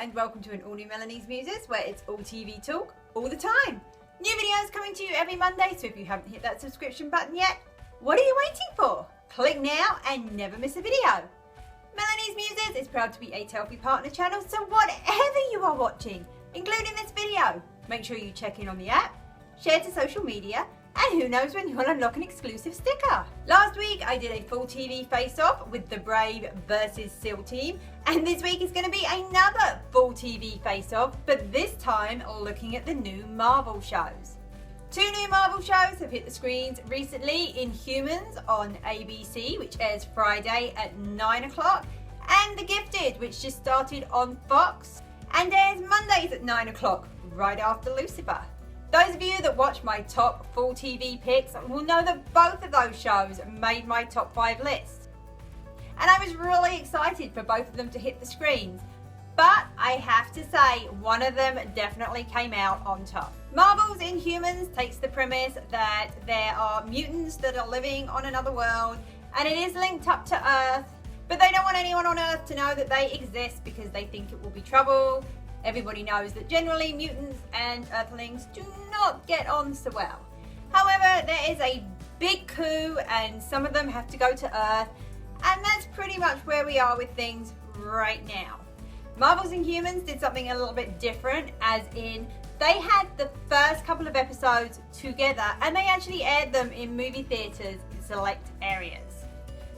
and welcome to an all new Melanie's Muses, where it's all TV talk all the time. New videos coming to you every Monday, so if you haven't hit that subscription button yet, what are you waiting for? Click now and never miss a video. Melanie's Muses is proud to be a Telfie partner channel, so whatever you are watching, including this video, make sure you check in on the app, share to social media, and who knows when you'll unlock an exclusive sticker. Last week I did a full TV face-off with the Brave versus Seal team, and this week is going to be another full TV face-off, but this time looking at the new Marvel shows. Two new Marvel shows have hit the screens recently: Inhumans on ABC, which airs Friday at 9 o'clock, and The Gifted, which just started on Fox and airs Mondays at 9 o'clock, right after Lucifer. Those of you that watch my top full TV picks will know that both of those shows made my top 5 list. And I was really excited for both of them to hit the screens. But I have to say, one of them definitely came out on top. Marvel's Inhumans takes the premise that there are mutants that are living on another world, and it is linked up to Earth, but they don't want anyone on Earth to know that they exist because they think it will be trouble. Everybody knows that generally mutants and Earthlings do not get on so well. However, there is a big coup and some of them have to go to Earth, and that's pretty much where we are with things right now. Marvel's Inhumans did something a little bit different, as in they had the first couple of episodes together and they actually aired them in movie theatres in select areas.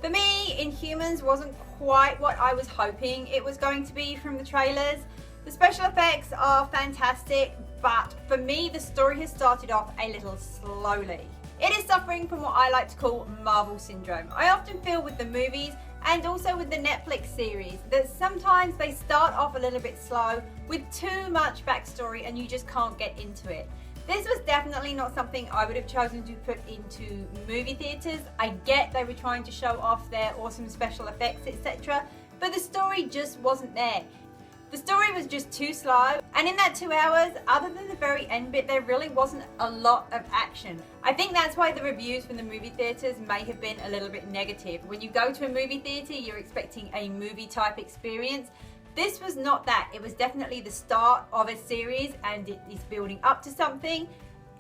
For me, Inhumans wasn't quite what I was hoping it was going to be from the trailers. The special effects are fantastic, but for me the story has started off a little slowly. It is suffering from what I like to call Marvel syndrome. I often feel with the movies and also with the Netflix series that sometimes they start off a little bit slow with too much backstory and you just can't get into it. This was definitely not something I would have chosen to put into movie theatres. I get they were trying to show off their awesome special effects, etc., but the story just wasn't there. The story was just too slow, and in that 2 hours, other than the very end bit, there really wasn't a lot of action. I think that's why the reviews from the movie theatres may have been a little bit negative. When you go to a movie theatre, you're expecting a movie type experience. This was not that. It was definitely the start of a series and it is building up to something.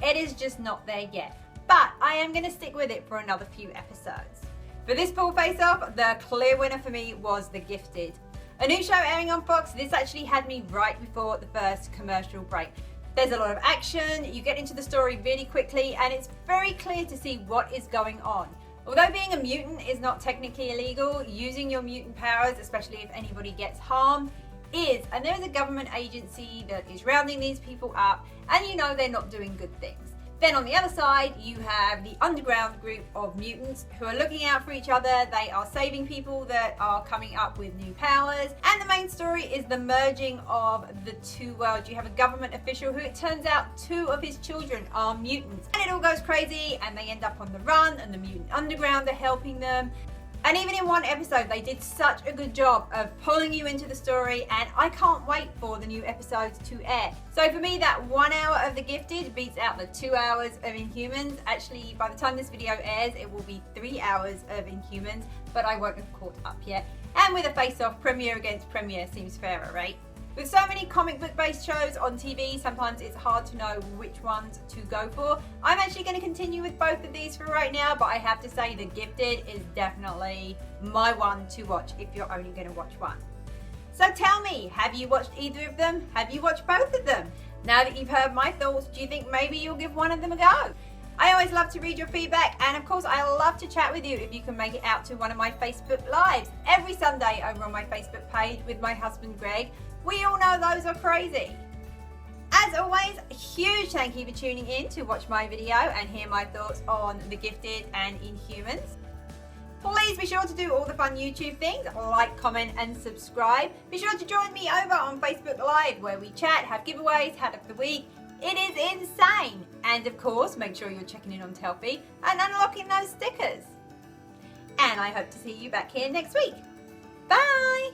It is just not there yet. But I am going to stick with it for another few episodes. For this full face-off, the clear winner for me was The Gifted. A new show airing on Fox. This actually had me right before the first commercial break. There's a lot of action, you get into the story really quickly, and it's very clear to see what is going on. Although being a mutant is not technically illegal, using your mutant powers, especially if anybody gets harmed, is. And there is a government agency that is rounding these people up, and you know they're not doing good things. Then on the other side, you have the underground group of mutants who are looking out for each other. They are saving people that are coming up with new powers. And the main story is the merging of the two worlds. You have a government official who, it turns out, 2 of his children are mutants. And it all goes crazy and they end up on the run, and the mutant underground are helping them. And even in one episode, they did such a good job of pulling you into the story, and I can't wait for the new episodes to air. So for me, that 1 hour of The Gifted beats out the 2 hours of Inhumans. Actually, by the time this video airs, it will be 3 hours of Inhumans, but I won't have caught up yet. And with a face-off, premiere against premiere seems fairer, right? With so many comic book based shows on TV, sometimes it's hard to know which ones to go for. I'm actually going to continue with both of these for right now, but I have to say The Gifted is definitely my one to watch if you're only going to watch one. So tell me, have you watched either of them? Have you watched both of them? Now that you've heard my thoughts, do you think maybe you'll give one of them a go? I always love to read your feedback, and of course I love to chat with you if you can make it out to one of my Facebook Lives every Sunday over on my Facebook page with my husband Greg. We all know those are crazy. As always, a huge thank you for tuning in to watch my video and hear my thoughts on The Gifted and Inhumans. Please be sure to do all the fun YouTube things, like, comment and subscribe. Be sure to join me over on Facebook Live where we chat, have giveaways, hat of the week. It is insane. And of course, make sure you're checking in on Telfie and unlocking those stickers. And I hope to see you back here next week. Bye!